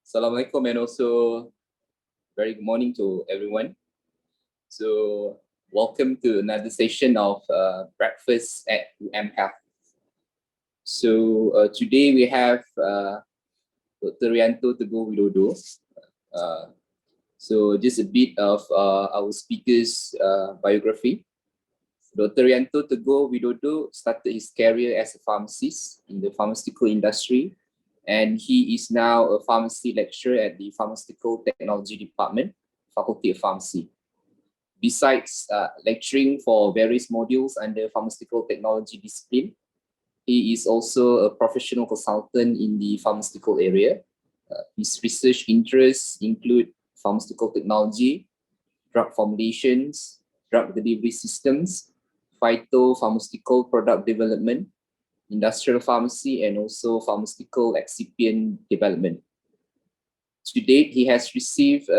Assalamualaikum and also very good morning to everyone. So welcome to another session of Breakfast at UMHealth. So today we have Dr. Riyanto Teguh Widodo. So just a bit of our speaker's biography. Dr. Riyanto Teguh Widodo started his career as a pharmacist in the pharmaceutical industry, and he is now a pharmacy lecturer at the Pharmaceutical Technology Department, Faculty of Pharmacy. Besides lecturing for various modules under pharmaceutical technology discipline, he is also a professional consultant in the pharmaceutical area. His research interests include pharmaceutical technology, drug formulations, drug delivery systems, phytopharmaceutical product development, industrial pharmacy, and also pharmaceutical excipient development. To date, he has received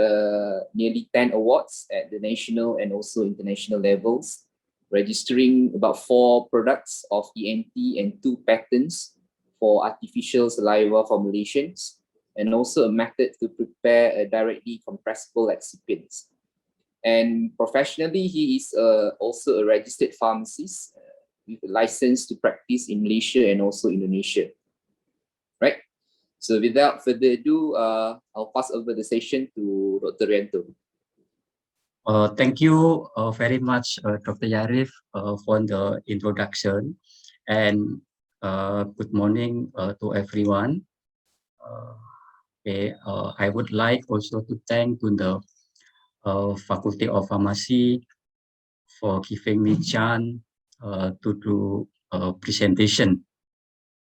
nearly 10 awards at the national and also international levels, registering about 4 products of ENT and 2 patents for artificial saliva formulations, and also a method to prepare a directly compressible excipients. And professionally, he is also a registered pharmacist with a license to practice in Malaysia and also Indonesia. Right? So without further ado, I'll pass over the session to Dr. Riyanto. Thank you very much, Dr. Zarif, for the introduction, and good morning to everyone. I would like also to thank to the Faculty of Pharmacy for giving me chance to do a presentation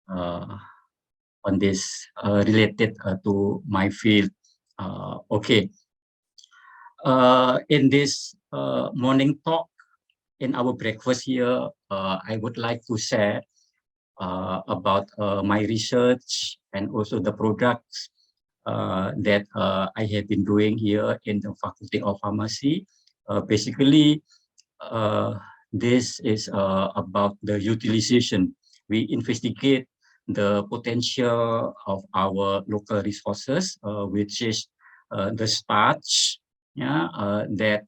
on this related to my field. In this morning talk, in our breakfast here, I would like to share about my research and also the products that I have been doing here in the Faculty of Pharmacy. Basically, this is about the utilization. We investigate the potential of our local resources, which is the starch, that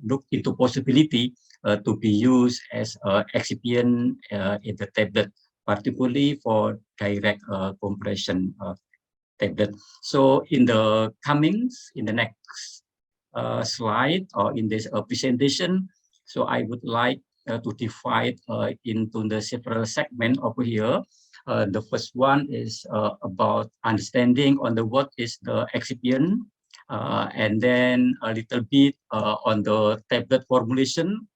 look into possibility to be used as excipient in the tablet, particularly for direct compression tablet. So in the next slide or in this presentation, so I would like to divide into the several segments over here. The first one is about understanding on the what is the excipient, and then a little bit on the tablet formulation,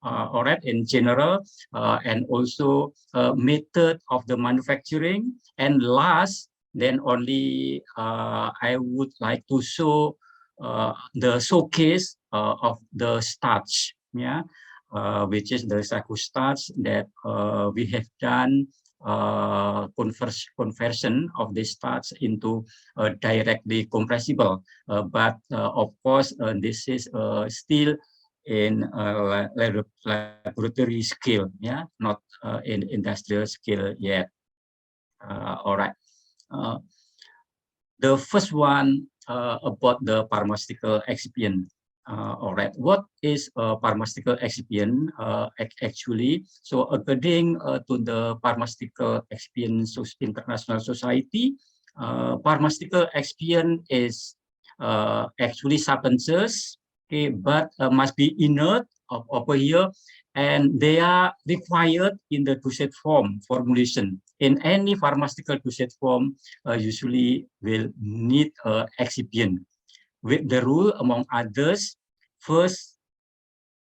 all right, in general, and also method of the manufacturing, and last, then only I would like to show the showcase of the starch, which is the starch that we have done conversion of this starch into directly compressible. But of course, this is still in laboratory scale, not in industrial scale yet. All right. The first one about the pharmaceutical excipient. All right, what is a pharmaceutical excipient actually? So according to the Pharmaceutical Excipient International Society, pharmaceutical excipient is actually substances, okay, but must be inert over here, and they are required in the dosage form formulation. In any pharmaceutical dosage form, usually will need excipient, with the rule, among others, first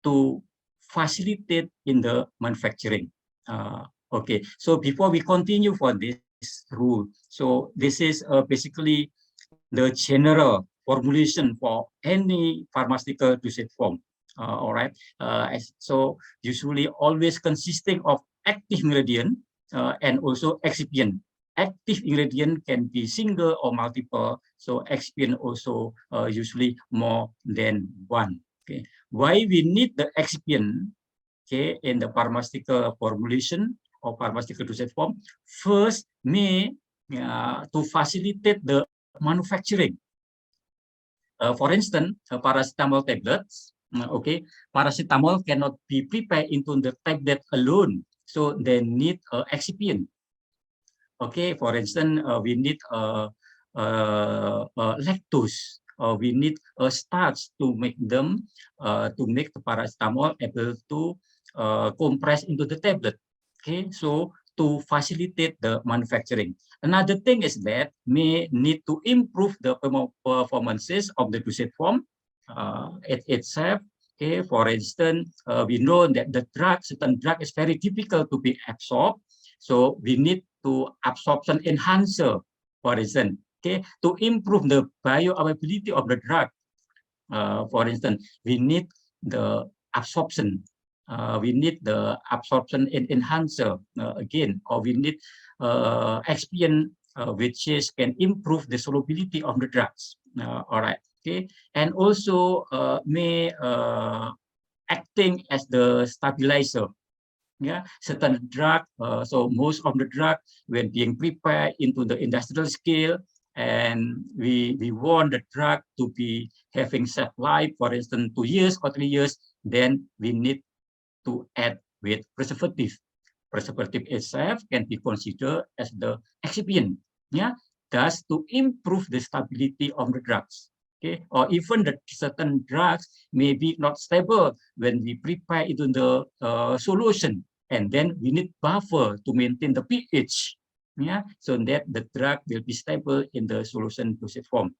to facilitate in the manufacturing. Okay, so before we continue for this rule, so this is basically the general formulation for any pharmaceutical dosage form. All right, so usually always consisting of active ingredient and also excipient. Active ingredient can be single or multiple, so excipient also usually more than one. Okay, why we need the excipient, okay, in the pharmaceutical formulation or pharmaceutical dosage form? First, to facilitate the manufacturing. For instance, paracetamol tablets. Okay, paracetamol cannot be prepared into the tablet alone, so they need excipient. Okay, for instance, we need lactose, or we need a starch to make them to make the paracetamol able to compress into the tablet. Okay, so to facilitate the manufacturing. Another thing is that may need to improve the performances of the dosage form itself. Okay, for instance, we know that the certain drug is very difficult to be absorbed, so we need to absorption enhancer, for instance, okay, to improve the bioavailability of the drug. For instance, we need the absorption. We need the absorption enhancer again, or we need Xpn, which is can improve the solubility of the drugs. All right, okay, and also may acting as the stabilizer. Yeah, certain drug. So most of the drug when being prepared into the industrial scale, and we want the drug to be having shelf life, for instance, 2 years or 3 years, then we need to add with preservative. Preservative itself can be considered as the excipient. Yeah, thus to improve the stability of the drugs. Okay, or even the certain drugs may be not stable when we prepare into the solution, and then we need buffer to maintain the pH. Yeah, so that the drug will be stable in the solution dosage form.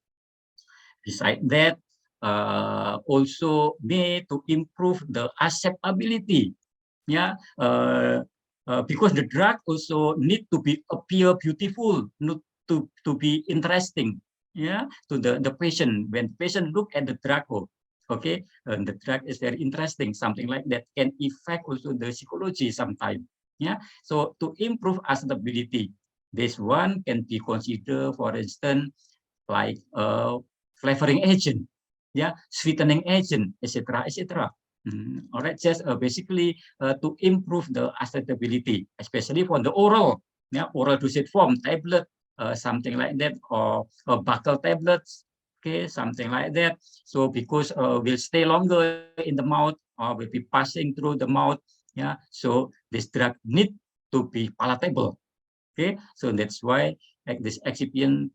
Besides that, also may to improve the acceptability. Yeah, because the drug also need to be appear beautiful, not to be interesting. Yeah, to the patient. When patient look at the drug, oh, okay, and the drug is very interesting. Something like that can affect also the psychology sometimes. Yeah, so to improve acceptability, this one can be considered, for instance, like flavoring agent, yeah, sweetening agent, etc., etc. All right, just basically to improve the acceptability, especially for the oral, yeah, oral dosage form, tablet, something like that, or buccal tablets, okay, something like that. So because will stay longer in the mouth, or will be passing through the mouth, yeah. So this drug need to be palatable. Okay, so that's why like this excipient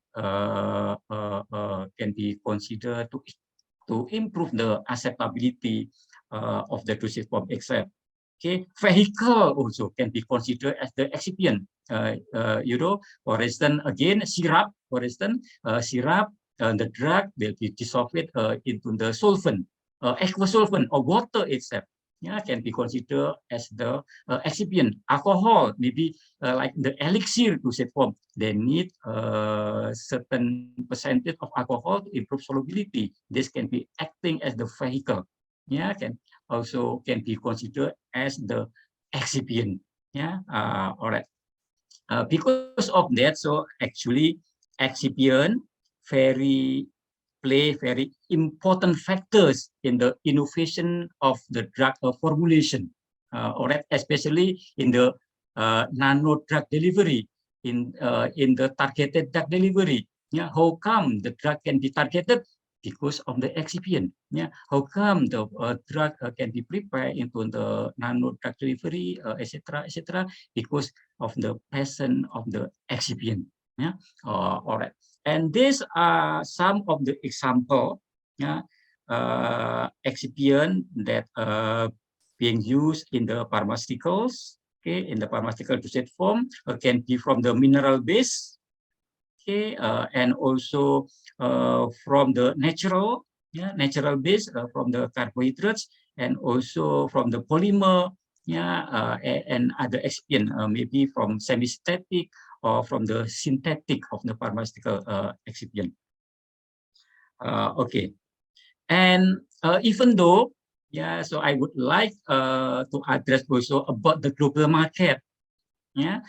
can be considered to improve the acceptability of the dosage form itself. Okay, vehicle also can be considered as the excipient. You know, for instance, again, syrup, for instance, syrup, the drug will be dissolved into the solvent, aqueous solvent or water itself. Yeah, can be considered as the excipient. Alcohol, maybe like the elixir dosage form, they need a certain percentage of alcohol to improve solubility. This can be acting as the vehicle. Yeah, can also can be considered as the excipient. Yeah, all right. Because of that, so actually excipient play very important factors in the innovation of the drug formulation, all right, especially in the nano drug delivery, in the targeted drug delivery. Yeah, how come the drug can be targeted? Because of the excipient. Yeah, how come the drug can be prepared into the nano drug delivery, etc., etc., because of the presence of the excipient. Yeah, all right. And these are some of the example, yeah, excipient that being used in the pharmaceuticals. Okay, in the pharmaceutical dosage form, can be from the mineral base. Okay, and also from the natural, yeah, natural base, from the carbohydrates, and also from the polymer, yeah, and other excipient, maybe from semi-static or from the synthetic of the pharmaceutical excipient. Okay, and even though, yeah, so I would like to address also about the global market. Yeah,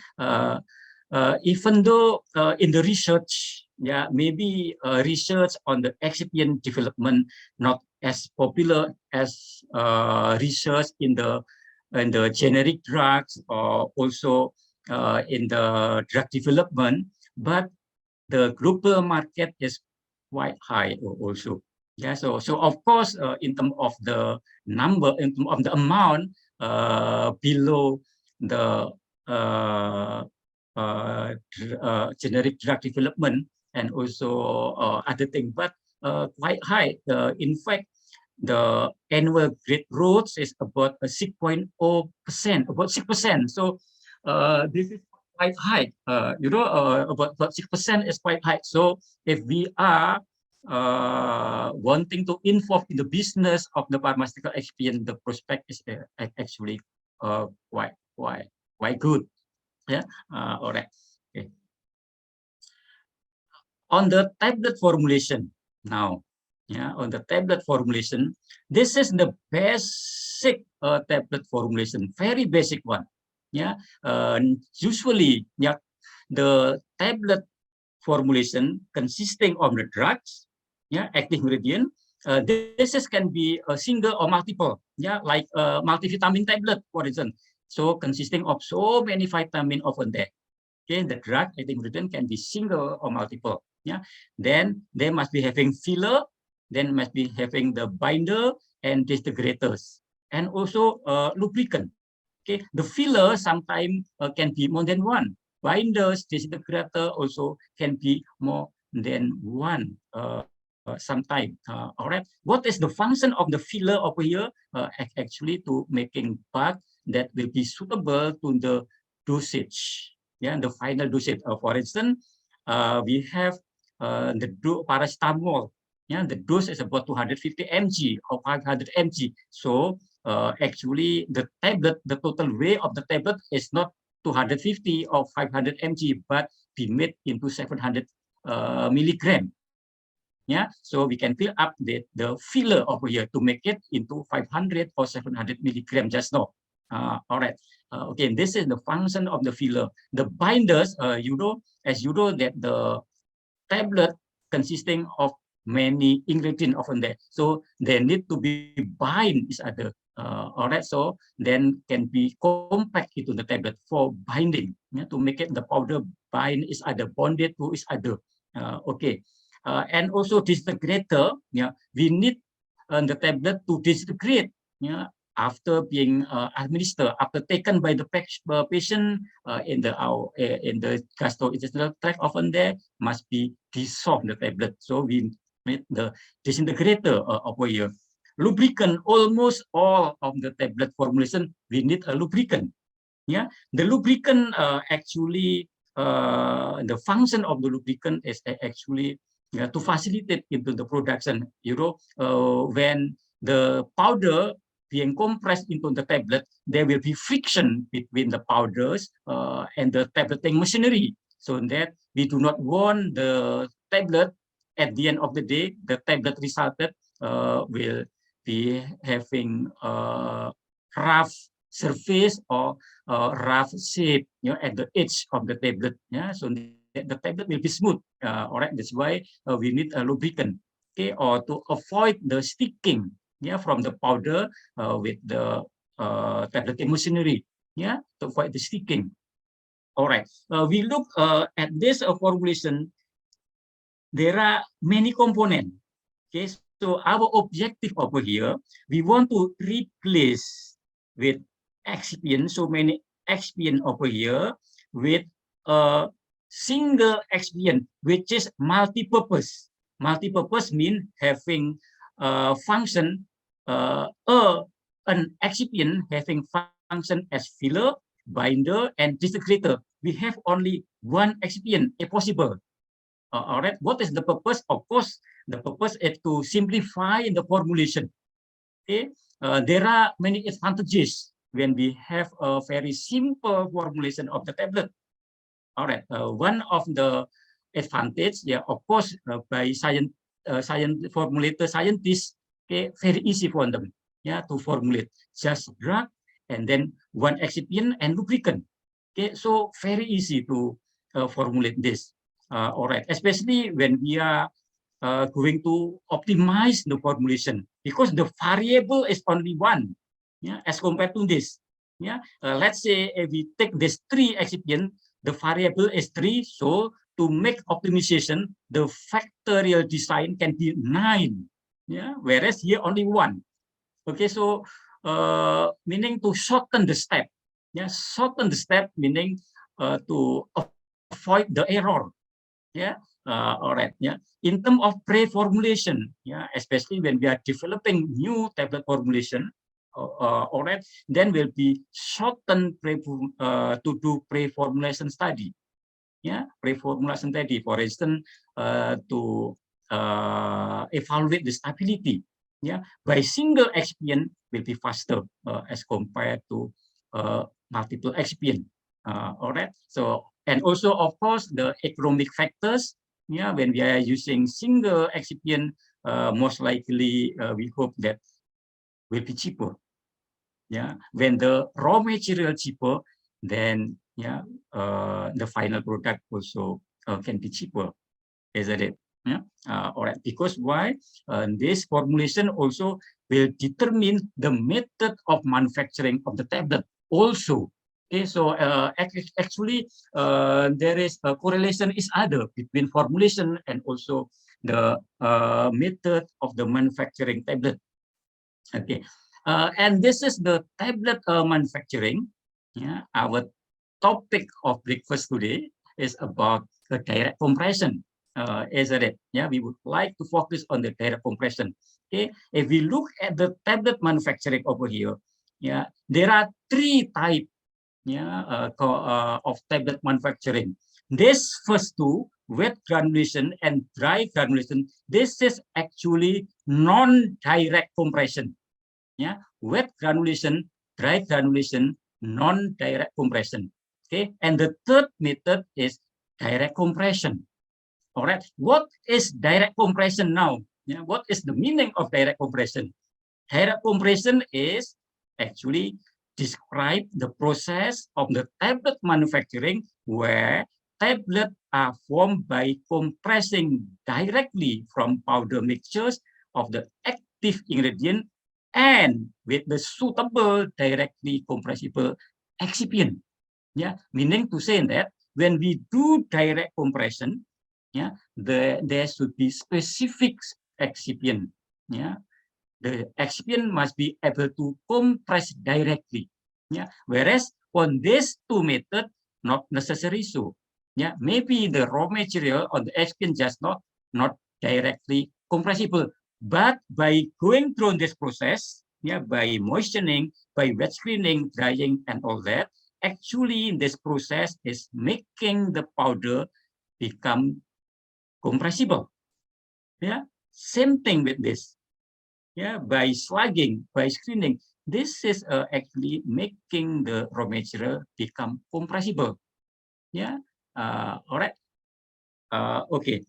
even though in the research, yeah, maybe research on the excipient development not as popular as research in the generic drugs, or also in the drug development, but the global market is quite high also. Yeah, so of course, in terms of the number, in terms of the amount, below the generic drug development and also other things, but quite high. In fact, the annual growth is about 6.0%, about 6%. So this is quite high. About 6% is quite high. So if we are wanting to involve in the business of the pharmaceutical experience, the prospect is actually quite good. Yeah. All right. Okay. On the tablet formulation now, yeah, on the tablet formulation, this is the basic tablet formulation, very basic one. Yeah, usually, yeah, the tablet formulation consisting of the drugs, yeah, active ingredient. Can be a single or multiple, yeah, like a multivitamin tablet, for example. So consisting of so many vitamin often there. Okay, the drug active ingredient can be single or multiple. Yeah, then they must be having filler, then must be having the binder and disintegrators, and also lubricant. Okay, the filler sometimes can be more than one. Binders, disintegrator also can be more than one sometime. All right. What is the function of the filler over here? Actually, to making part that will be suitable to the dosage. Yeah, the final dosage. For instance, we have the paracetamol. Yeah, the dose is about 250 mg or 500 mg. So actually, the tablet, the total weight of the tablet is not 250 or 500 mg, but be made into 700 milligram. Yeah, so we can fill up the filler over here to make it into 500 or 700 milligram just now. All right. Okay, this is the function of the filler. The binders, as you know that the tablet consisting of many ingredients often there. So they need to be bind each other. All right, so then can be compact into the tablet for binding, yeah, to make it the powder bind each other, bonded to each other. Okay, and also disintegrator. Yeah, we need the tablet to disintegrate. Yeah, after being administered, after taken by the patient in the gastrointestinal tract, often there must be dissolved the tablet. So we need the disintegrator over here. Lubricant, almost all of the tablet formulation, we need a lubricant. Yeah, the lubricant actually the function of the lubricant is actually to facilitate into the production. When the powder being compressed into the tablet, there will be friction between the powders and the tableting machinery. So that we do not want the tablet at the end of the day, the tablet resulted will be having rough surface or rough shape, at the edge of the tablet. Yeah, so the tablet will be smooth. All right, that's why we need a lubricant. Okay, or to avoid the sticking, yeah, from the powder with the tableting machinery. Yeah, to avoid the sticking. All right, we look at this formulation. There are many components. Okay, so our objective over here, we want to replace with Xpn, so many Xpn over here, with a single Xpn, which is multi-purpose. Multi-purpose means having function, an Excipient having function as filler, binder, and disintegrator. We have only one Excipient, if possible. All right, what is the purpose? Of course, the purpose is to simplify the formulation. Okay, there are many advantages when we have a very simple formulation of the tablet. All right, one of the advantage, yeah, of course, by formulator scientists, okay, very easy for them, yeah, to formulate just drug and then one excipient and lubricant. Okay, so very easy to formulate this. All right, especially when we are going to optimize the formulation, because the variable is only one, yeah, as compared to this. Yeah, let's say if we take this 3 excipient, the variable is 3, so to make optimization, the factorial design can be 9, yeah, whereas here only 1. Okay, so meaning to shorten the step, yeah, shorten the step meaning to avoid the error, yeah. All right, yeah. In terms of pre-formulation, yeah, especially when we are developing new tablet formulation, all right, then will be shortened to do pre-formulation study, yeah, pre-formulation study, for instance, to evaluate the stability, yeah, by single Xpn will be faster as compared to multiple Xpn. All right, so and also of course the economic factors, yeah, when we are using single Excipient, most likely we hope that will be cheaper. Yeah, when the raw material cheaper, then yeah, the final product also can be cheaper, isn't it? Yeah. All right. Because why? This formulation also will determine the method of manufacturing of the tablet also. Okay, so actually there is a correlation is other between formulation and also the method of the manufacturing tablet. Okay, and this is the tablet manufacturing. Yeah, our topic of breakfast today is about the direct compression. Isn't it? Yeah, we would like to focus on the direct compression. Okay, if we look at the tablet manufacturing over here, yeah, there are 3 types, yeah, of tablet manufacturing. This first 2, wet granulation and dry granulation, this is actually non-direct compression. Yeah, wet granulation, dry granulation, non-direct compression. Okay, and the third method is direct compression. All right, what is direct compression now? Yeah, what is the meaning of direct compression? Direct compression is actually describe the process of the tablet manufacturing where tablets are formed by compressing directly from powder mixtures of the active ingredient and with the suitable directly compressible excipient. Yeah, meaning to say that when we do direct compression, yeah, there should be specific excipient. Yeah, the excipient must be able to compress directly. Yeah, whereas on these 2 methods, not necessary so. Yeah, maybe the raw material on the excipient just not directly compressible, but by going through this process, yeah, by moistening, by wet screening, drying, and all that, actually this process is making the powder become compressible. Yeah, same thing with this. Yeah, by slugging, by screening, this is actually making the raw material become compressible. Yeah, all right. Okay.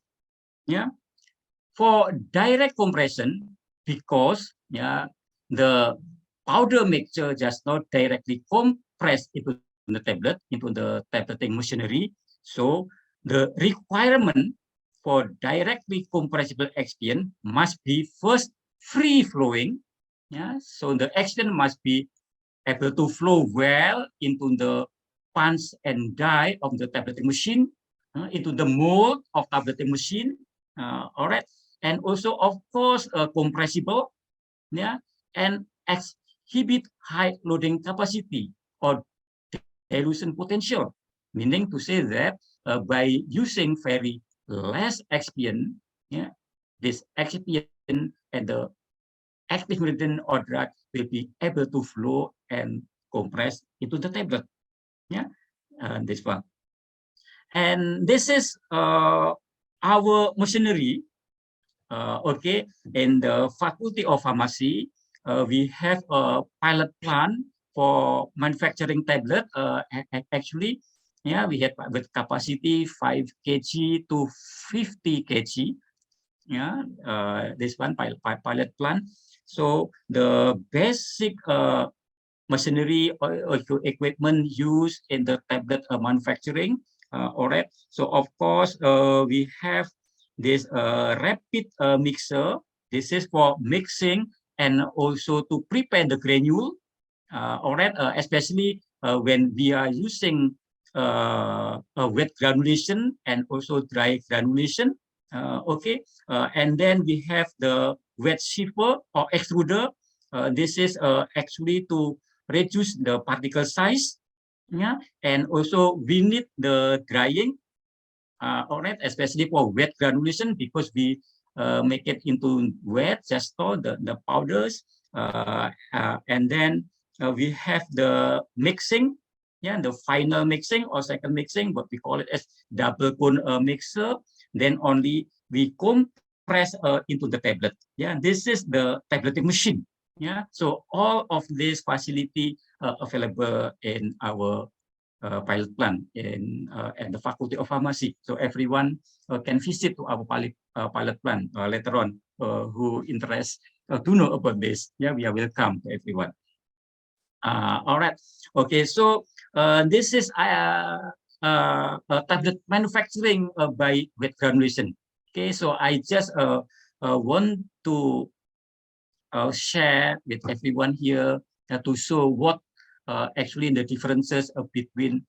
Yeah, for direct compression, because yeah, the powder mixture just not directly compress into the tablet, into the tableting machinery. So the requirement for directly compressible excipient must be first free flowing. Yeah, so the excipient must be able to flow well into the punch and die of the tableting machine, into the mold of tableting machine. All right, and also of course compressible, yeah, and exhibit high loading capacity or dilution potential, meaning to say that by using very less excipient, yeah, this excipient and the active ingredient or drug will be able to flow and compress into the tablet. Yeah, this one. And this is our machinery. Okay, in the Faculty of Pharmacy, we have a pilot plant for manufacturing tablet. Actually, yeah, we have with capacity 5 kg to 50 kg. Yeah, this one pilot plant. So the basic machinery or equipment used in the tablet manufacturing. All right. So of course, we have this rapid mixer. This is for mixing and also to prepare the granule. All right. Especially when we are using a wet granulation and also dry granulation. Okay, and then we have the wet shipper or extruder. This is actually to reduce the particle size. Yeah, and also we need the drying. All right, especially for wet granulation because we make it into wet, just store the powders, and then we have the mixing. Yeah, the final mixing or second mixing, what we call it as double cone mixer. Then only we compress into the tablet. Yeah, this is the tableting machine. Yeah, so all of this facility available in our pilot plant at the Faculty of Pharmacy. So everyone can visit to our pilot plant later on who interest to know about this. Yeah, we are welcome to everyone. All right. Okay, so this is tablet manufacturing by wet granulation. Okay, so I just want to share with everyone here to show what actually the differences between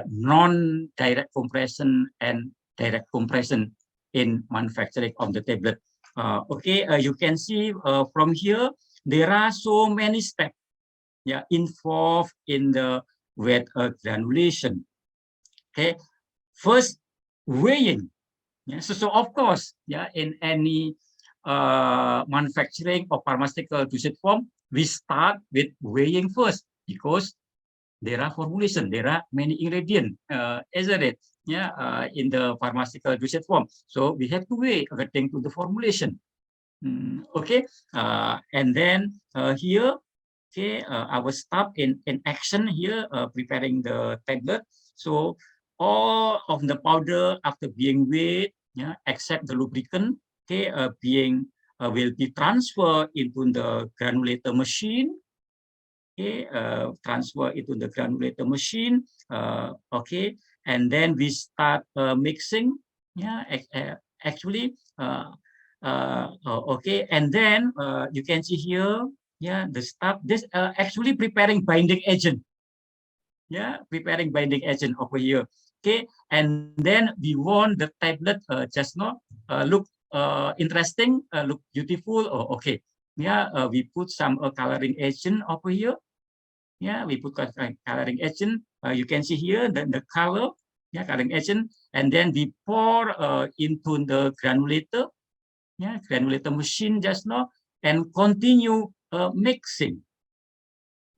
non-direct compression and direct compression in manufacturing of the tablet. Okay, you can see from here, there are so many steps involved in the wet granulation. Okay, first, weighing. Yeah, so of course, in any manufacturing of pharmaceutical dosage form, we start with weighing first because there are formulation, there are many ingredients, isn't it? In the pharmaceutical dosage form. So we have to weigh according to the formulation. Okay, and then here, okay, our staff in action here, preparing the tablet. So all of the powder after being weighed, except the lubricant, okay, will be transferred into the granulator machine. Okay, transfer into the granulator machine. Okay, and then we start mixing. Actually. Okay, and then you can see here, the stuff. This actually preparing binding agent. Preparing binding agent over here. Okay, and then we want the tablet just not look interesting, look beautiful. Oh, okay. We put some coloring agent over here. We put coloring agent. You can see here the color, coloring agent, and then we pour into the granulator. Granulator machine just now, and continue mixing.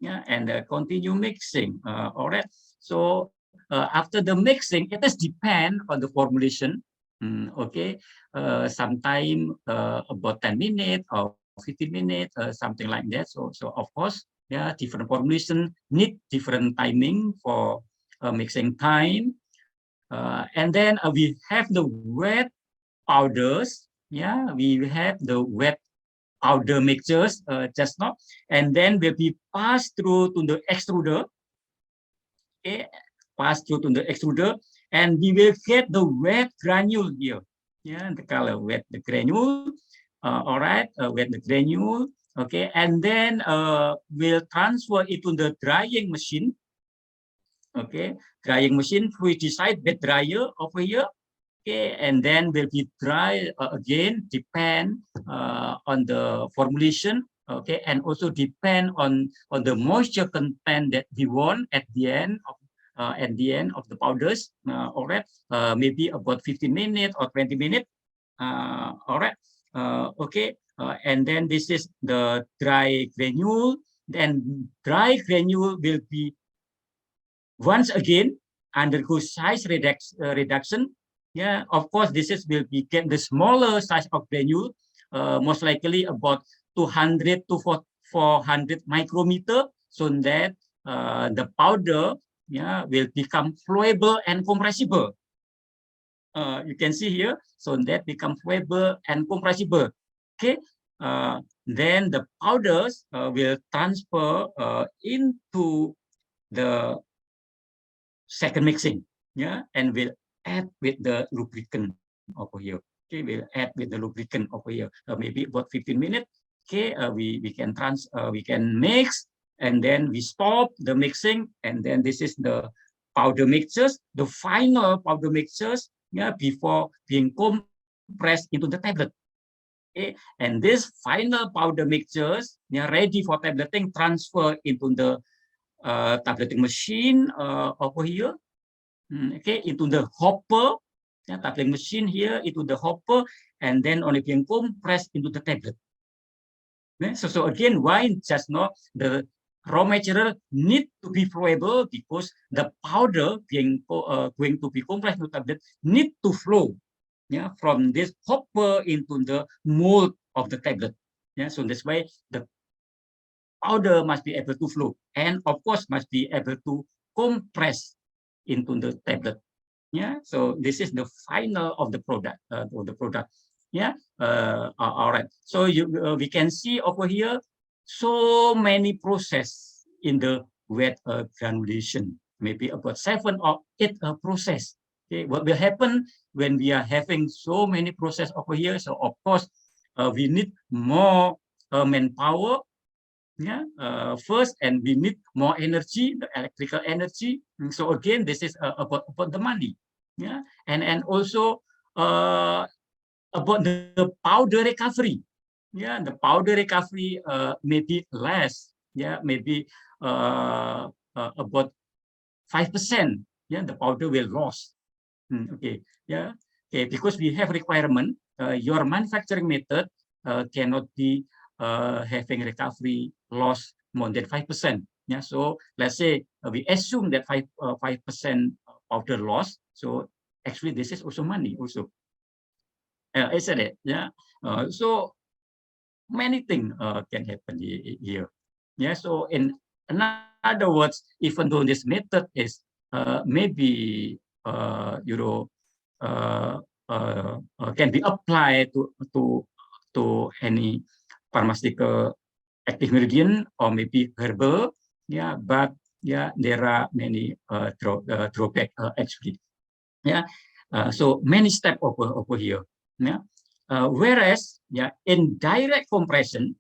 And continue mixing. All right. So after the mixing, it does depend on the formulation. Okay. Sometime about 10 minutes or 15 minutes, something like that. So of course, different formulation need different timing for mixing time. And then we have the wet powders. We have the wet powder mixtures just now, and then will be passed through to the extruder. Okay, passed through to the extruder, and we will get the wet granule here. The color wet the granule. All right, wet the granule. Okay, and then we'll transfer it to the drying machine. Okay, drying machine, which decide wet dryer over here. Okay, and then will be dry again, depend on the formulation. Okay, and also depend on the moisture content that we want at the end of the powders. All right, maybe about 15 minutes or 20 minutes. All right, okay, and then this is the dry granule. Then dry granule will be once again undergo size reduction. Of course, this will become the smaller size of granule, most likely about 200 to 400 micrometer, so that the powder will become flowable and compressible. You can see here, so that become flowable and compressible. Okay, then the powders will transfer into the second mixing, and will add with the lubricant over here. Okay, we'll add with the lubricant over here. Maybe about 15 minutes. Okay, we can mix, and then we stop the mixing, and then this is the powder mixtures, the final powder mixtures, before being compressed into the tablet. Okay, and this final powder mixtures, ready for tableting, transfer into the tableting machine over here. Okay, into the hopper, tableting machine here, into the hopper, and then only being compressed into the tablet. Okay? So again, why just not the raw material need to be flowable, because the powder being going to be compressed into tablet need to flow, from this hopper into the mold of the tablet. So that's why the powder must be able to flow, and of course must be able to compress into the tablet. So this is the final of the product. All right. So we can see over here so many process in the wet granulation, maybe about 7 or 8 process. Okay, what will happen when we are having so many process over here? So of course we need more manpower. First, and we need more energy, the electrical energy. So again, this is about the money. And also about the powder recovery. The powder recovery may be less. Maybe about 5%. The powder will lose. Okay. Okay. Because we have requirement. Your manufacturing method cannot be having recovery loss more than 5%. So let's say we assume that 5% powder loss. So actually, this is also money also. Isn't it? So many things can happen here. So in other words, even though this method is maybe can be applied to any pharmaceutical active ingredient or maybe herbal, but there are many drawbacks actually. So many steps over here. Whereas in direct compression,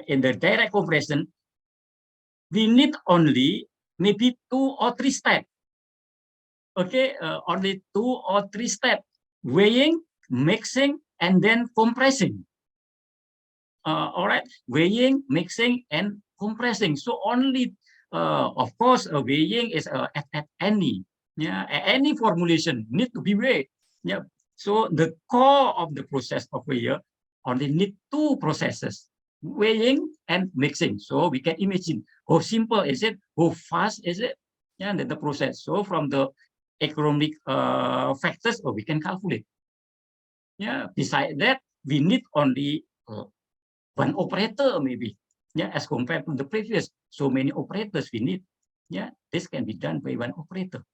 in the direct compression, we need only maybe 2 or 3 steps. Okay, only 2 or 3 steps: weighing, mixing, and then compressing. All right, weighing, mixing, and compressing. So only, of course, weighing is at any formulation need to be weighed. So the core of the process over here only need 2 processes: weighing and mixing. So we can imagine how simple is it, how fast is it, the process. So from the economic factors, we can calculate. Beside that, we need only 1 operator maybe, as compared to the previous so many operators we need. This can be done by 1 operator.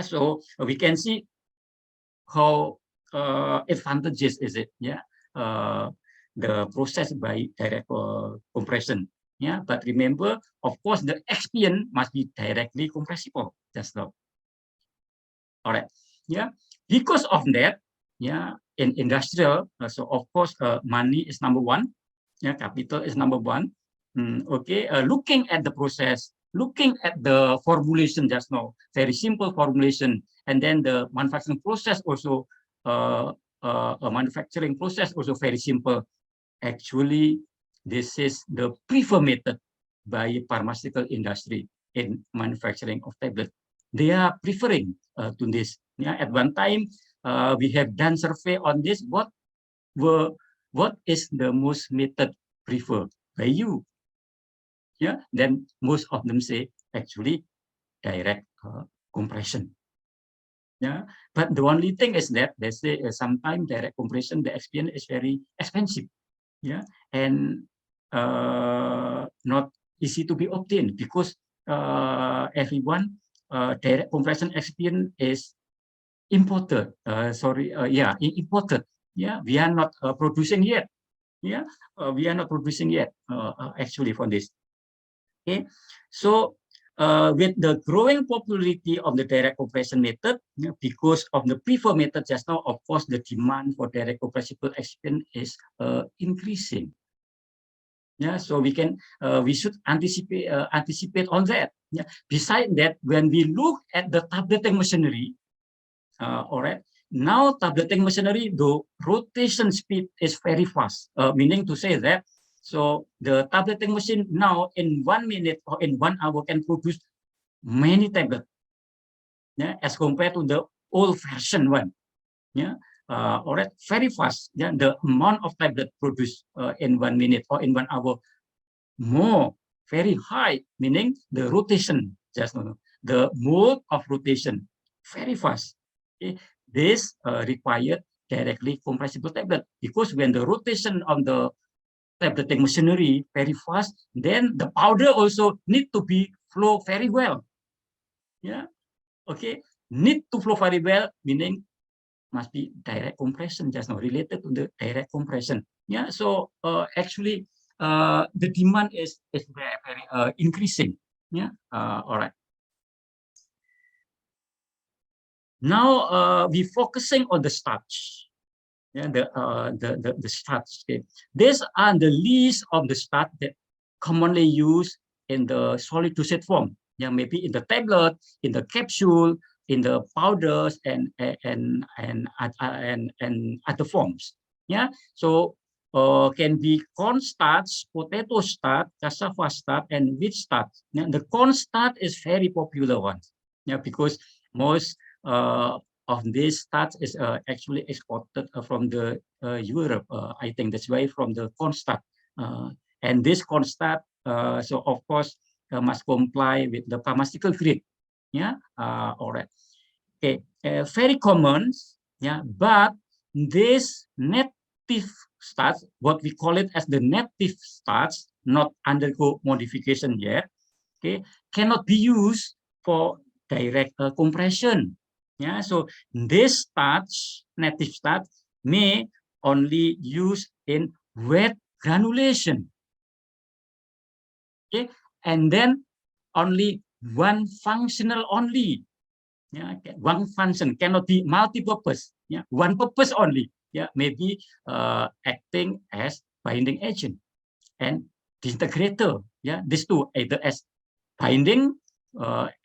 So we can see how advantageous is it, the process by direct compression. But remember, of course, the Xpn must be directly compressible. That's all. All right. Because of that, in industrial, so of course, money is number 1. Capital is number 1. Okay. Looking at the process, looking at the formulation just now, very simple formulation, and then the manufacturing process also, a manufacturing process also very simple. Actually, this is the preferred method by pharmaceutical industry in manufacturing of tablet. They are preferring to this. At one time, we have done survey on this. What is the most method preferred by you? Then most of them say actually direct compression. But the only thing is that they say sometimes direct compression, the Xpn is very expensive. And not easy to be obtained, because everyone direct compression Xpn is imported. Imported. We are not producing yet. We are not producing yet actually for this. Okay, so with the growing popularity of the direct compression method, because of the preferred method just now, of course, the demand for direct compressible Xpn is increasing. Yeah, so we should anticipate on that. Yeah. Besides that, when we look at the tableting machinery, all right, now tableting machinery, the rotation speed is very fast, meaning to say that, so the tableting machine now in 1 minute or in 1 hour can produce many tablets, yeah, as compared to the old fashioned one. Yeah, all right, very fast. Yeah, the amount of tablet produced in 1 minute or in 1 hour more, very high, meaning the rotation, just the mode of rotation, very fast. Okay. This required directly compressible tablet, because when the rotation on the tableting machinery very fast, then the powder also need to be flow very well. Yeah, okay, need to flow very well, meaning must be direct compression, just now related to the direct compression. Yeah, so actually the demand is very increasing. Yeah, all right. Now we focusing on the starch. Yeah, the starch. Okay. These are the list of the starch that commonly used in the solid dosage form. Yeah, maybe in the tablet, in the capsule, in the powders, and other forms. Yeah, so can be corn starch, potato starch, cassava starch, and wheat starch. Yeah, the corn starch is very popular one. Yeah, because most of this starch is actually exported from the Europe. I think that's why from the corn starch. And this corn starch, so of course, must comply with the pharmaceutical grade. Yeah, all right. Okay, very common. Yeah, but this native starch, what we call it as the native starch, not undergo modification yet. Okay, cannot be used for direct compression. Yeah, so this starch, native starch, may only use in wet granulation. Okay, and then only one functional only. Yeah, one function cannot be multi-purpose. Yeah, one purpose only. Yeah, maybe acting as binding agent and disintegrator. Yeah, these two, either as binding,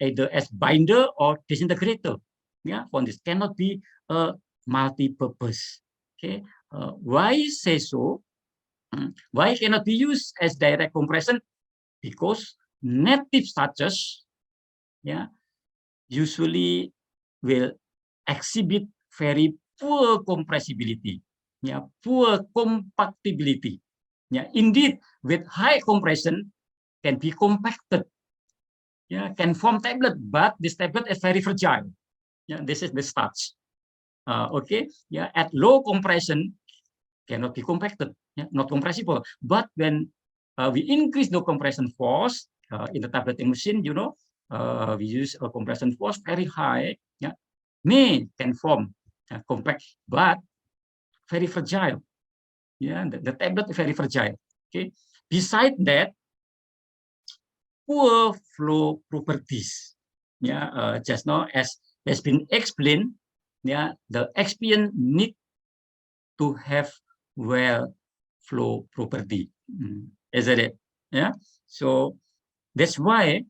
either as binder or disintegrator. Yeah, for this cannot be a multi-purpose. Okay, why say so? Why cannot be used as direct compression? Because native starches, yeah, usually will exhibit very poor compressibility, yeah, poor compactability. Yeah, indeed, with high compression can be compacted, yeah, can form tablet, but this tablet is very fragile. Yeah, this is the starch. Okay, yeah, at low compression cannot be compacted, yeah, not compressible. But when we increase the compression force in the tableting machine, we use a compression force very high, yeah, can form compact, but very fragile. Yeah, the tablet is very fragile. Okay. Besides that, poor flow properties. Yeah, just now as has been explained, yeah, the Xpn need to have well flow property. Isn't it? Yeah. So that's why,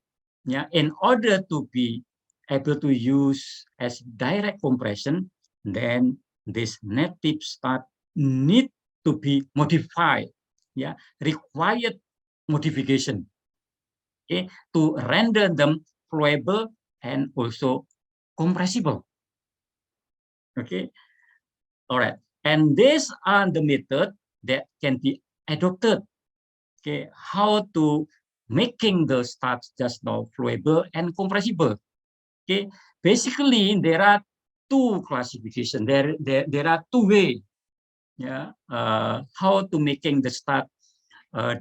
yeah, in order to be able to use as direct compression, then this native start need to be modified. Yeah, required modification. Okay, to render them flowable and also compressible. Okay, all right. And these are the method that can be adopted. Okay, how to making the starch just now flowable and compressible. Okay, basically there are two classification. There are two ways. Yeah, how to making the starch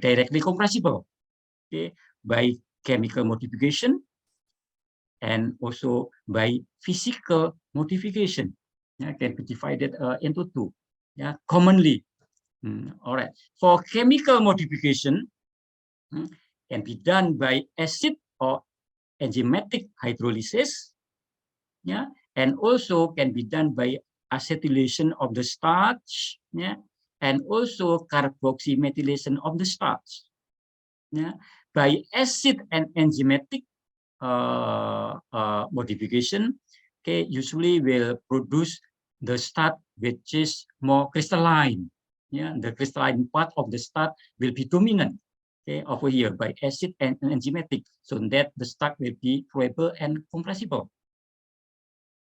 directly compressible. Okay, by chemical modification and also by physical modification. Yeah, can be divided into two. Yeah, commonly. All right. For chemical modification, can be done by acid or enzymatic hydrolysis. Yeah, and also can be done by acetylation of the starch. Yeah, and also carboxymethylation of the starch. Yeah, by acid and enzymatic modification, okay, usually will produce the starch which is more crystalline. Yeah, the crystalline part of the starch will be dominant, okay, over here by acid and enzymatic, so that the starch will be flowable and compressible.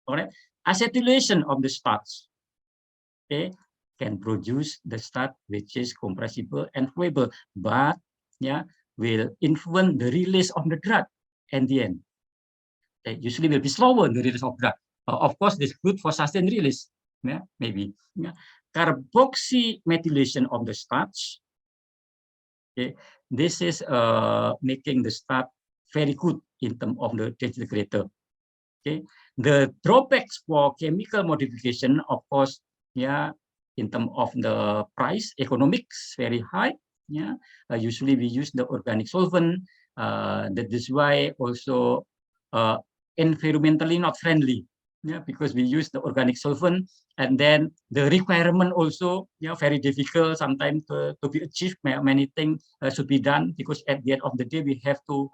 All right, acetylation of the starch, okay, can produce the starch which is compressible and flowable, but yeah, will influence the release of the drug at the end. They usually will be slower in the release of drug. Of course, this is good for sustained release. Yeah, maybe. Yeah. Carboxymethylation of the starch. Okay, this is making the starch very good in terms of the disintegrator. Okay, the drawbacks for chemical modification, of course, yeah, in terms of the price, economics very high. Yeah, usually we use the organic solvent. That is why also environmentally not friendly. Yeah, because we use the organic solvent, and then the requirement also, yeah, very difficult sometimes to be achieved. Many things should be done, because at the end of the day we have to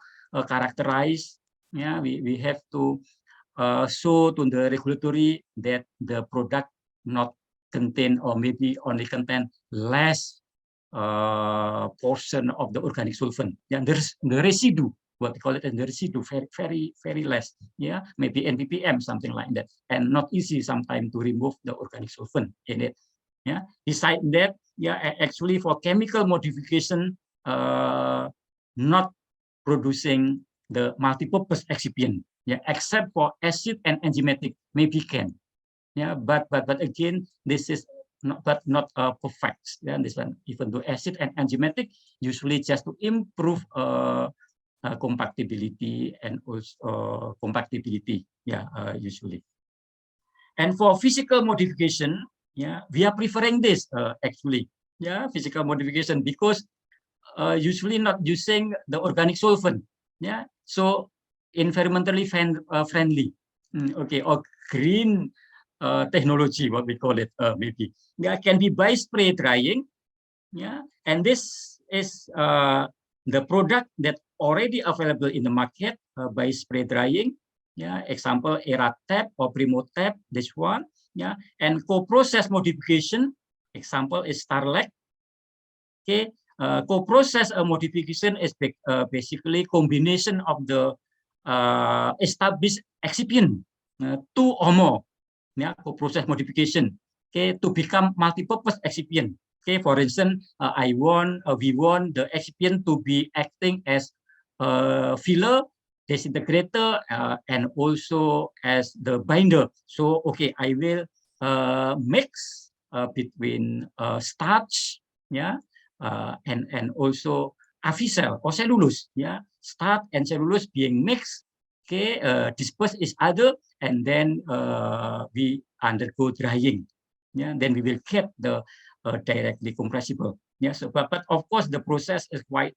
characterize. Yeah, we have to show to the regulatory that the product not contain, or maybe only contain less portion of the organic solvent. Yeah, there's the residue, what we call it, and the residue very less. Yeah, maybe NPPM, something like that, and not easy sometimes to remove the organic solvent in it. Yeah, beside that, yeah, actually for chemical modification, not producing the multipurpose excipient, yeah, except for acid and enzymatic, maybe can. Yeah, but again, this is not perfect. Yeah, this one, even though acid and enzymatic, usually just to improve compatibility and also compatibility. Yeah, usually. And for physical modification, yeah, we are preferring this actually. Yeah, physical modification, because usually not using the organic solvent. Yeah, so environmentally friendly. Okay, or green technology, what we call it, maybe. Yeah, can be by spray drying. Yeah, and this is the product that already available in the market by spray drying. Yeah, example EraTap or PrimoTap, this one. Yeah, and co-process modification, example is Starch. Okay, co-process modification is basically combination of the established excipient, two or more. Yeah, co-process modification. Okay, to become multi-purpose excipient. Okay, for instance, we want the excipient to be acting as filler, disintegrator, and also as the binder. So, okay, I will mix between starch, yeah, and also aficel or cellulose. Yeah, starch and cellulose being mixed. Okay, disperse each other, and then we undergo drying. Yeah, then we will get the directly compressible. Yeah, so but of course the process is quite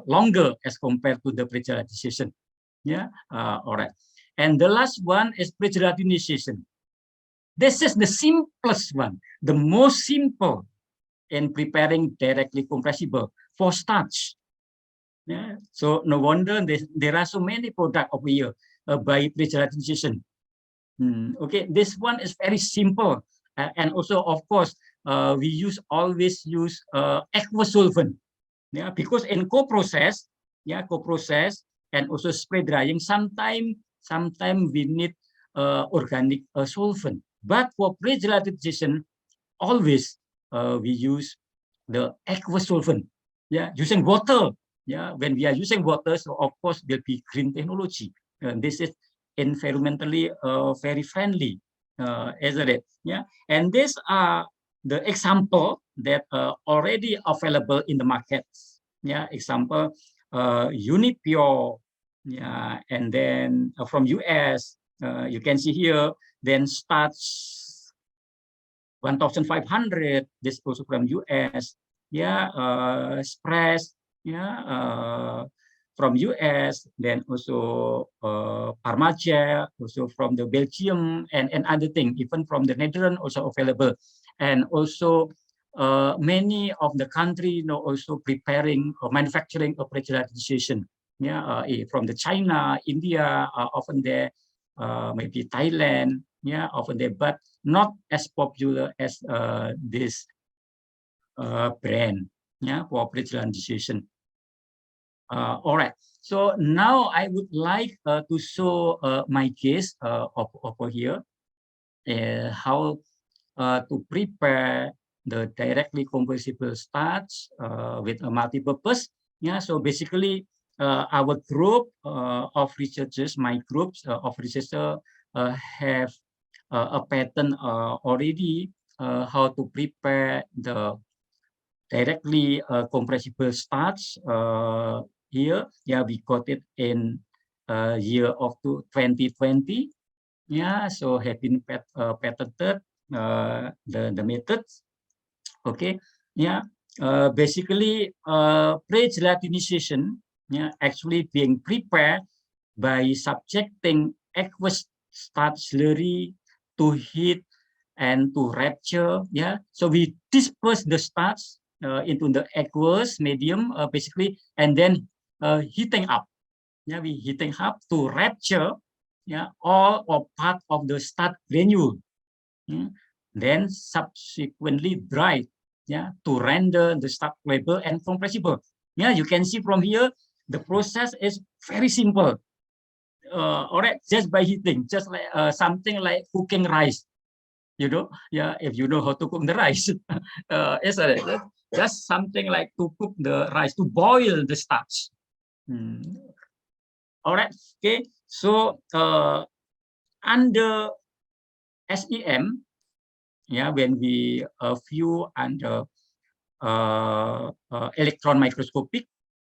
longer as compared to the pre-gelatinization. Yeah, all right. And the last one is pre-gelatinization. This is the simplest one, the most simple in preparing directly compressible for starch. Yeah, so no wonder there are so many products over here by pre-gelatinization. Okay, this one is very simple, and also of course we always use aqueous solvent. Yeah, because in co-process, yeah, co-process and also spray drying, sometimes we need organic solvent. But for pre-gelatinization, always we use the aqueous solvent. Yeah, using water. Yeah, when we are using water, so of course there'll be green technology. This is environmentally very friendly, isn't it? Yeah, and these are the example that already available in the markets. Yeah, example, Unipure, yeah, and then from US, you can see here, then Starch 1,500. This also from US. Yeah, Express. Yeah, from US. Then also Parmaja, also from the Belgium, and other thing. Even from the Netherlands also available. And also many of the country also preparing or manufacturing a pre-gelatinization. Yeah, from the China, India, often there, maybe Thailand, yeah, often there, but not as popular as this brand, yeah, for pre-gelatinization. All right. So now I would like to show my case over here how to prepare the directly compressible starch with a multi-purpose. Yeah, so basically our group of researchers, my groups of researchers have a pattern already how to prepare the directly compressible starch here. Yeah, we got it in year of 2020. Yeah, so have been patented the methods. Okay, yeah, basically pre-gelatinization, yeah, actually being prepared by subjecting aqueous starch slurry to heat and to rapture. Yeah, so we disperse the starch into the aqueous medium basically, and then heating up. Yeah, we heating up to rapture, yeah, all or part of the starch granule. Yeah. Then subsequently dry, yeah, to render the starch flowable and compressible. Yeah, you can see from here the process is very simple. All right, just by heating, just like something like cooking rice. You know, yeah, if you know how to cook the rice, it's just something like to cook the rice, to boil the starch. All right, okay. So under SEM, yeah, when we view under electron microscopic,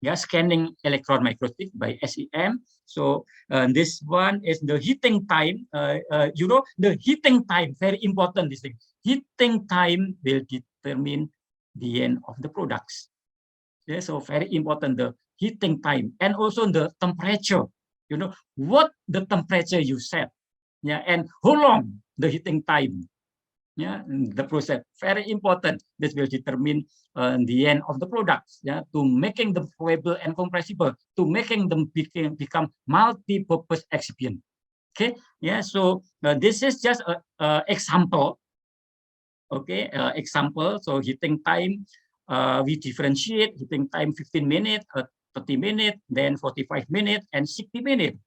yeah, scanning electron microscopic by SEM. So this one is the heating time. You know, the heating time, very important, this thing. Heating time will determine the end of the products. Yeah, so very important, the heating time, and also the temperature. You know, what the temperature you set, yeah, and how long the heating time. Yeah, the process very important. This will determine the end of the products. Yeah, to making them flowable and compressible, to making them become multi-purpose excipient. Okay, yeah. So this is just a example. Okay, example. So heating time, we differentiate heating time 15 minutes, 30 minutes, then 45 minutes, and 60 minutes.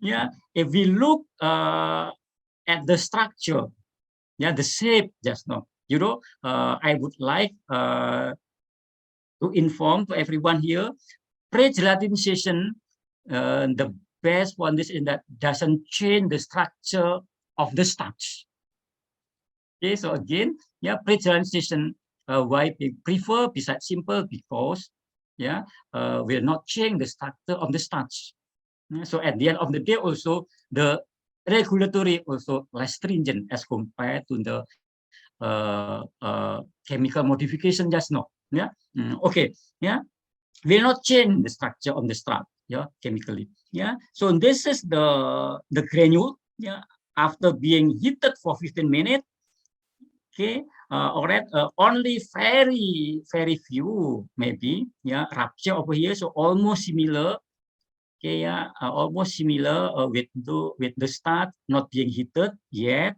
Yeah, if we look at the structure, yeah, the shape just now. You know, I would like to inform to everyone here, pre-gelatinization, the best one is in that doesn't change the structure of the starch. Okay, so again, yeah, pre-gelatinization, why we prefer besides simple, because yeah, will not change the structure of the starch. Yeah, so at the end of the day, also the regulatory also less stringent as compared to the chemical modification just now. Yeah, okay, yeah, will not change the structure of the starch, yeah, chemically. Yeah, so this is the granule, yeah, after being heated for 15 minutes. Okay, all right, only very few maybe, yeah, rupture over here, so almost similar. Okay, yeah, almost similar with the start not being heated yet.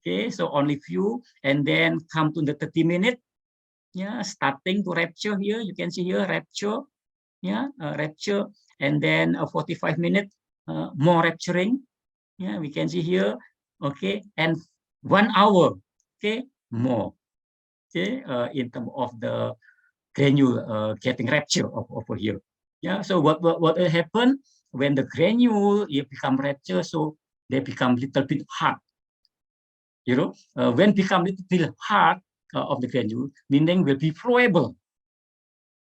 Okay, so only few, and then come to the 30 minute, yeah, starting to rapture here. You can see here rapture, yeah, rapture, and then 45 minutes more rapturing. Yeah, we can see here. Okay, and 1 hour. Okay, more. Okay, in terms of the granule getting rapture over here. Yeah, so what will happen when the granule become rapture? So they become little bit hard. You know, when become little bit hard of the granule, meaning will be flowable.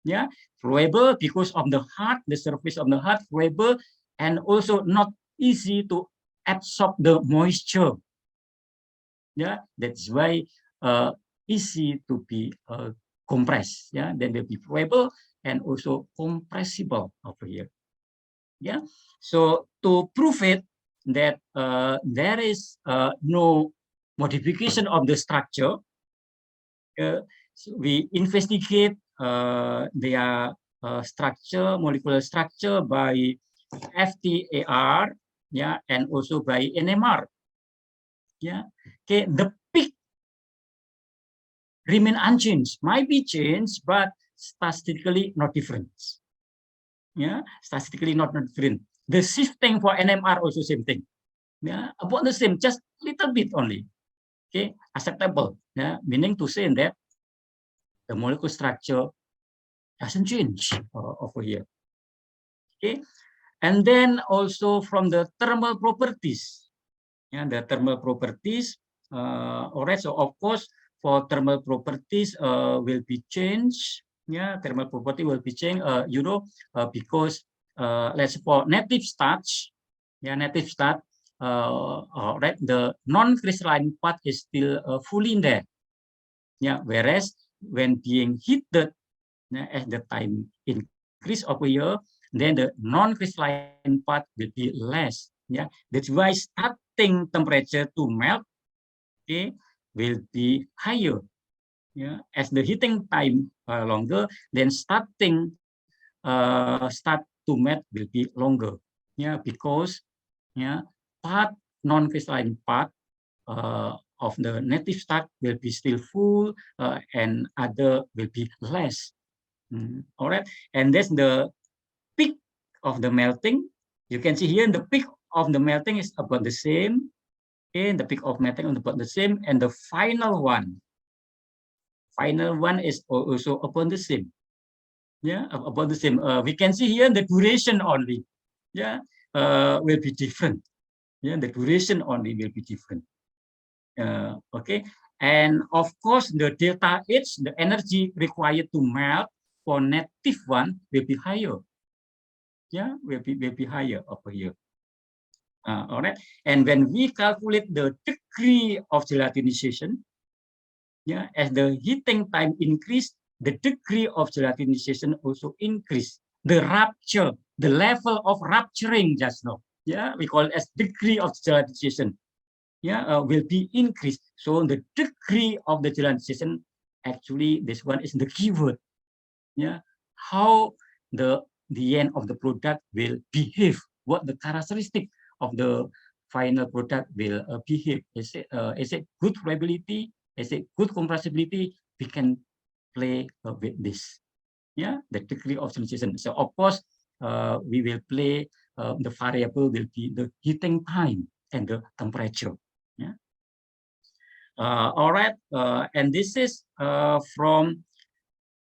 Yeah, flowable because of the hard, the surface of the hard flowable, and also not easy to absorb the moisture. Yeah, that's why easy to be compressed. Yeah, then they'll be flowable and also compressible over here. Yeah, so to prove it that there is no modification of the structure, So we investigate their structure, molecular structure by FTAR, yeah, and also by NMR. Yeah, okay, the peak remain unchanged, might be changed, but statistically not different. Yeah, statistically not different. The shifting for NMR also same thing. Yeah, about the same, just little bit only. Okay, acceptable. Yeah, meaning to say that the molecular structure doesn't change over here. Okay, and then also from the thermal properties. Yeah, the thermal properties. All right. So of course, for thermal properties will be changed. Yeah, thermal property will be changed. Because let's suppose native starch. Yeah, native starch. All right. The non-crystalline part is still fully in there. Yeah. Whereas when being heated, as the time increase over here, then the non-crystalline part will be less. Yeah, that's why starting temperature to melt, okay, will be higher. Yeah, as the heating time longer, then start to melt will be longer. Yeah, because yeah, part non-crystalline part of the native starch will be still full, and other will be less. All right, and that's the peak of the melting. You can see here the peak of the melting is about the same. Okay, the peak of melting is about the same, and the final one is also about the same. Yeah, about the same. We can see here the duration only. Yeah, will be different. Yeah, the duration only will be different. Okay, and of course the delta H, the energy required to melt for native one will be higher. Yeah, will be higher over here. All right, and when we calculate the degree of gelatinization, yeah, as the heating time increase, the degree of gelatinization also increase. The rupture, the level of rupturing just now, yeah, we call it as degree of gelatinization, yeah, will be increased. So the degree of the gelatinization, actually, this one is the keyword, yeah, how the end of the product will behave, what the characteristic of the final product will behave. Is it good reliability? Is it good compressibility? We can play with this. Yeah, the degree of sensation. So of course, we will play. The variable will be the heating time and the temperature. Yeah. All right, and this is from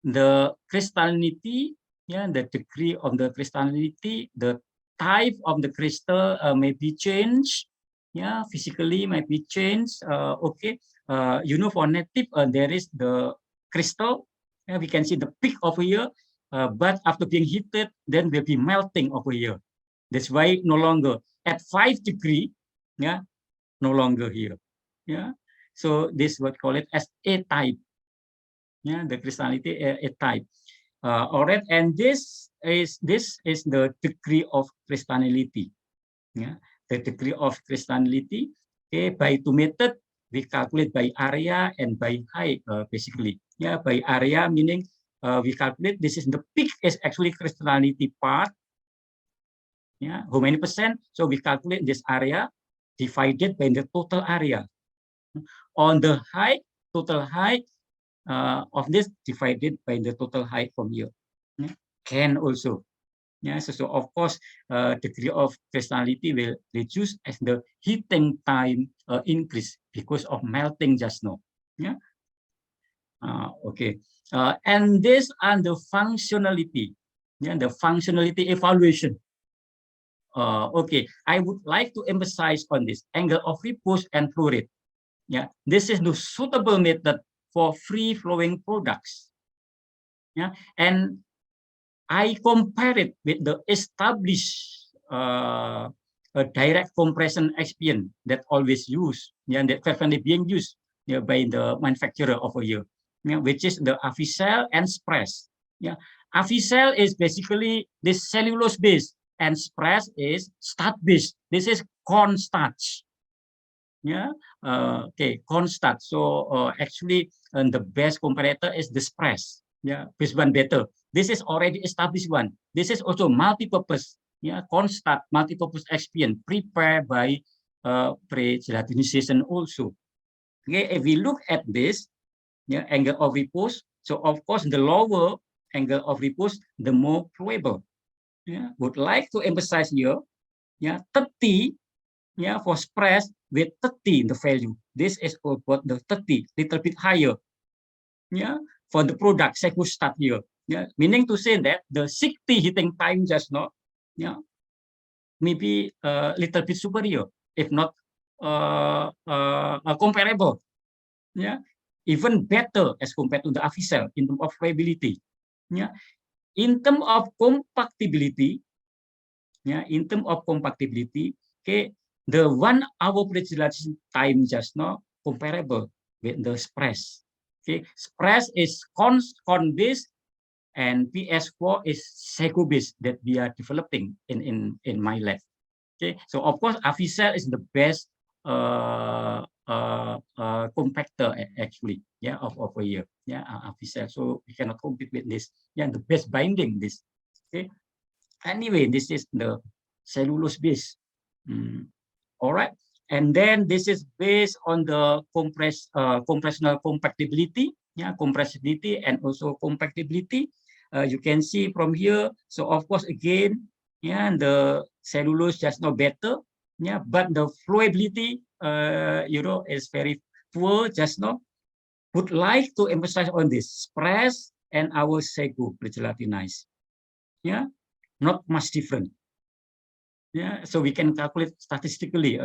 the crystallinity. Yeah, the degree of the crystallinity, the type of the crystal may be changed. Yeah, physically might be changed. Okay, for native there is the crystal. Yeah, we can see the peak over here, but after being heated, then will be melting over here. That's why no longer at 5 degrees. Yeah, no longer here. Yeah, so this what call it as A type. Yeah, the crystallinity A type. All right, and this is the degree of crystallinity. Yeah, the degree of crystallinity. Okay, by two method we calculate by area and by height, basically. Yeah, by area meaning we calculate this is the peak is actually crystallinity part. Yeah, how many percent? So we calculate this area divided by the total area. On the height, total height of this divided by the total height from here. Yeah, can also. Yeah, so of course, degree of crystallinity will reduce as the heating time increase because of melting just now. Yeah. Okay. And this and the functionality. Yeah, the functionality evaluation. Okay, I would like to emphasize on this angle of repose and flow rate. Yeah, this is the suitable method for free-flowing products. Yeah, and I compare it with the established direct compression Xpn that always used, yeah, that frequently being used, yeah, by the manufacturer over here, yeah, which is the Avicel and Spress. Yeah, Avicel is basically this cellulose base, and Spress is starch base. This is cornstarch. Yeah. Okay. Constant. So actually, the best comparator is the Express. Yeah. This one better. This is already established one. This is also multi-purpose. Yeah. Constant multi-purpose Xpn prepared by pre-gelatinization also. Okay. If we look at this, yeah, angle of repose. So of course, the lower angle of repose, the more flowable. Yeah. Would like to emphasize here. Yeah. 30. Yeah, for express with 30 the value. This is about the 30, little bit higher. Yeah, for the product, say who start here. Yeah, meaning to say that the 60 heating time just not, yeah, maybe a little bit superior, if not comparable. Yeah, even better as compared to the official in terms of reliability. Yeah, in terms of compactability, yeah, in terms of compactability, okay, the 1 hour pre-gelatination time just now comparable with the Express. Okay, Express is con based and PS4 is Seco based that we are developing in my lab. Okay, so of course, Avicel is the best compactor actually, yeah, of a year, yeah, Avicel. So we cannot compete with this. Yeah, the best binding this. Okay, anyway, this is the cellulose base. All right. And then this is based on the compressional compactability, yeah, compressibility and also compactability. You can see from here. So of course, again, yeah, the cellulose just not better, yeah, but the flowability, is very poor just now. Would like to emphasize on this, Express and our Sego pre-gelatinized, yeah, not much different. Yeah, so we can calculate statistically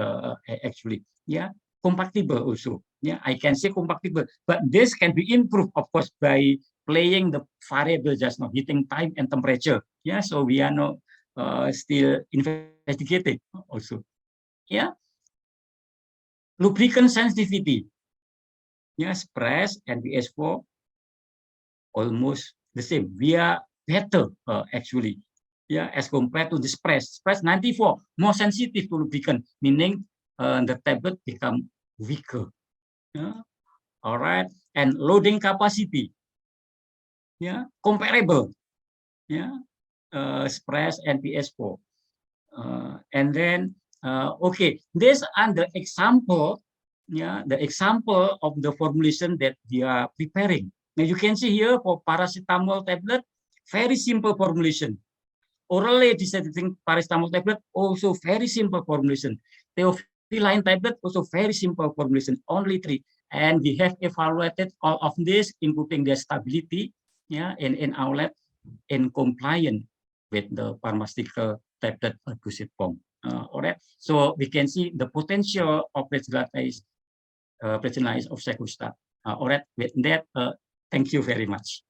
actually. Yeah, compatible also. Yeah, I can say compatible, but this can be improved, of course, by playing the variable just now, heating time and temperature. Yeah, so we are not still investigating also. Yeah, lubricant sensitivity. Yeah, Express and BS4 almost the same. We are better actually, yeah, as compared to the Express. Express 94 more sensitive to lubricant, meaning the tablet become weaker. Yeah. All right, and loading capacity, yeah, comparable, yeah, Express and PS4, and then okay, these are the example, yeah, the example of the formulation that we are preparing. Now you can see here for paracetamol tablet, very simple formulation. Orally disinfecting paracetamol tablet, also very simple formulation. Theophylline tablet, also very simple formulation, only 3. And we have evaluated all of this, including their stability, yeah, in our lab, in compliance with the pharmaceutical tablet dosage form. All right. So we can see the potential of pressurized of Secustat. All right. With that, thank you very much.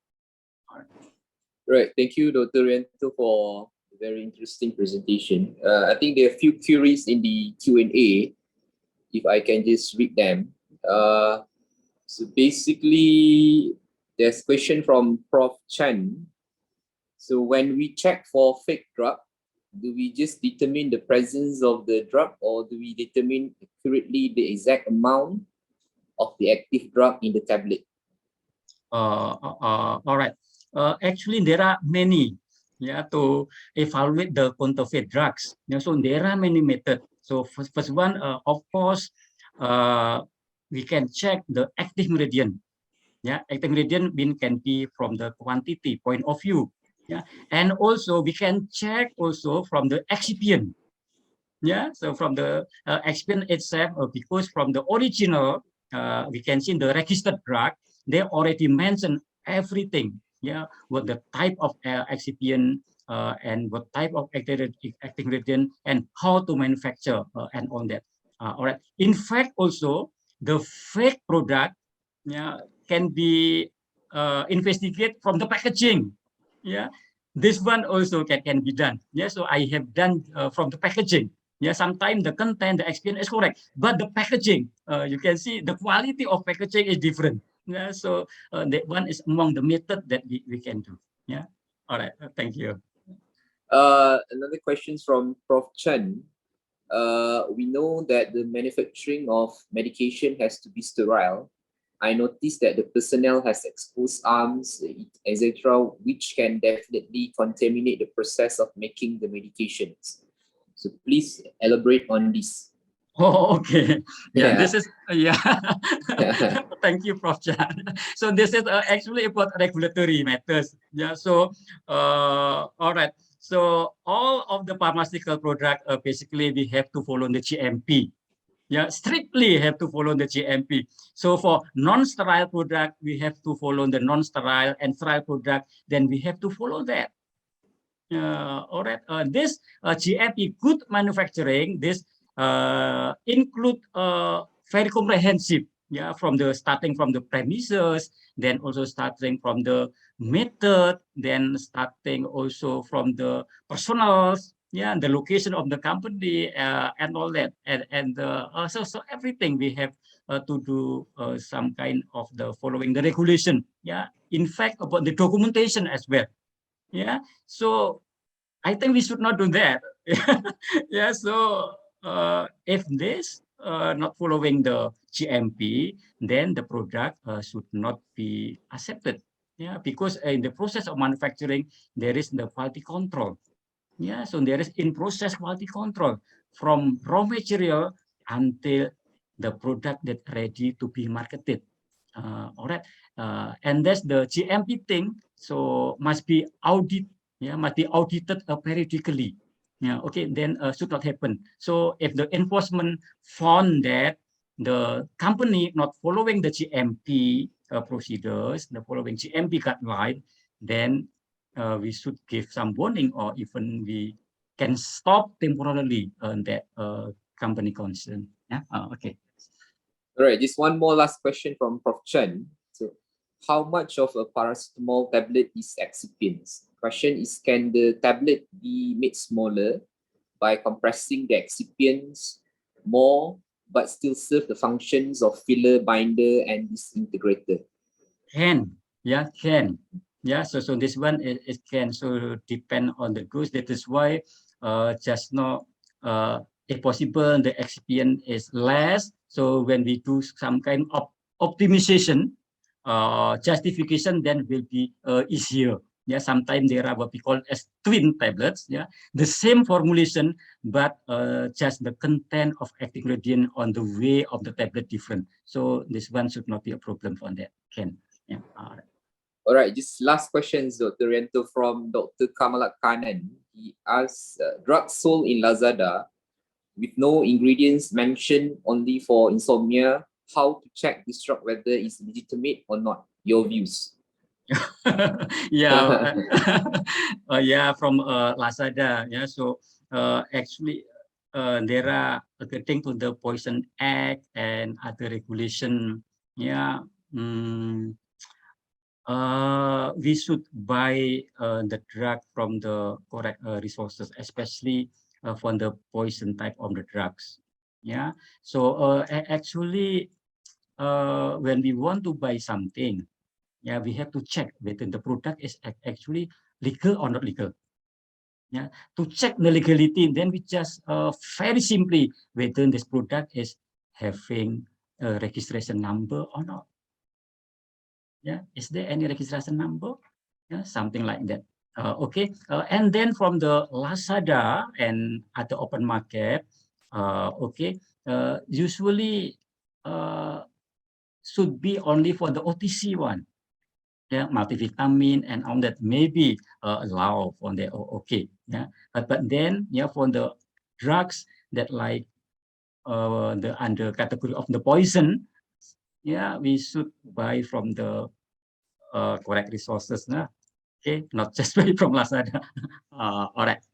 Right. Thank you, Dr. Riyanto, for a very interesting presentation. I think there are a few queries in the Q&A, if I can just read them. So basically, there's a question from Prof. Chan. So when we check for fake drug, do we just determine the presence of the drug, or do we determine accurately the exact amount of the active drug in the tablet? All right. Actually, there are many, yeah, to evaluate the counterfeit drugs. Yeah, so there are many methods. So first one, of course, we can check the active ingredient. Yeah, active ingredient can be from the quantity point of view. Yeah, and also we can check also from the excipient. Yeah, so from the excipient itself, because from the original, we can see the registered drug, they already mentioned everything. Yeah, what the type of excipient and what type of active ingredient and how to manufacture and all that. All right. In fact, also the fake product, yeah, can be investigated from the packaging. Yeah, this one also can be done. Yeah, so I have done from the packaging. Yeah, sometimes the content, the experience is correct, but the packaging, you can see the quality of packaging is different. Yeah, so that one is among the method that we can do. Yeah, all right, thank you. Another question from Prof. Chen. We know that the manufacturing of medication has to be sterile. I noticed that the personnel has exposed arms, etc., which can definitely contaminate the process of making the medications. So please elaborate on this. Oh, okay. Yeah, this Yeah. is Thank you, Prof. Chan. So this is actually about regulatory matters. Yeah. So all right. So all of the pharmaceutical product basically we have to follow the GMP. Yeah, strictly have to follow the GMP. So for non-sterile product, we have to follow the non-sterile and sterile product. Then we have to follow that. All right. This GMP good manufacturing. This include very comprehensive. Yeah, from the starting from the premises, then also starting from the method, then starting also from the personals, yeah, the location of the company and all that, and so everything we have to do some kind of the following the regulation. Yeah, in fact about the documentation as well. Yeah, so I think we should not do that. Yeah, so if this not following the GMP, then the product should not be accepted. Yeah, because in the process of manufacturing, there is the quality control. Yeah, so there is in-process quality control from raw material until the product that ready to be marketed. All right, and that's the GMP thing. So must be audit. Yeah, must be audited periodically. Yeah, okay, then should not happen. So if the enforcement found that the company not following the GMP procedures, the following GMP guideline, then we should give some warning or even we can stop temporarily that company concern. Yeah, okay. All right, just one more last question from Prof. Chen. So, how much of a paracetamol tablet is Excipient? Question is, can the tablet be made smaller by compressing the excipients more, but still serve the functions of filler, binder, and disintegrator? Can, yeah, can. Yeah, so this one it can so depend on the goods. That is why just now if possible the excipient is less. So when we do some kind of optimization, justification, then will be easier. Yeah, sometimes there are what we call as twin tablets. Yeah, the same formulation, but just the content of active ingredient on the way of the tablet different. So this one should not be a problem for that. Can. Yeah. All right, just last questions, Dr. Riyanto, from Dr. Kamalat Kanan. He asks, drugs sold in Lazada with no ingredients mentioned only for insomnia, how to check this drug whether it's legitimate or not? Your views. Yeah, yeah, from Lazada. Yeah, so actually, there are according to the Poison Act and other regulation. Yeah, we should buy the drug from the correct resources, especially for the poison type of the drugs. Yeah, so actually, when we want to buy something, yeah, we have to check whether the product is actually legal or not legal. Yeah, to check the legality, then we just very simply whether this product is having a registration number or not. Yeah, is there any registration number? Yeah, something like that. Okay, and then from the Lazada and other open market, okay, usually should be only for the OTC one. Yeah, multivitamin and all that maybe allow for the okay. Yeah, but then yeah, for the drugs that like the under category of the poison, yeah, we should buy from the correct resources. Nah. Okay, not just buy from Lazada. All right.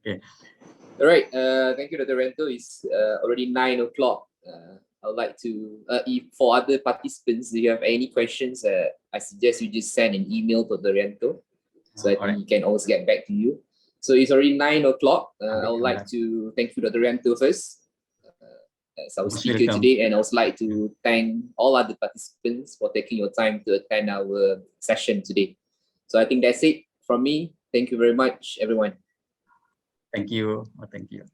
Okay. All right, thank you, Dr. Riyanto. It's already 9 o'clock. I would like to, if for other participants, do you have any questions? I suggest you just send an email to Dr. Riyanto, so I think he can always get back to you. So it's already 9 o'clock. I would like to thank you, Dr. Riyanto, first, as our speaker today, and I would like to thank all other participants for taking your time to attend our session today. So I think that's it from me. Thank you very much, everyone. Thank you. Thank you.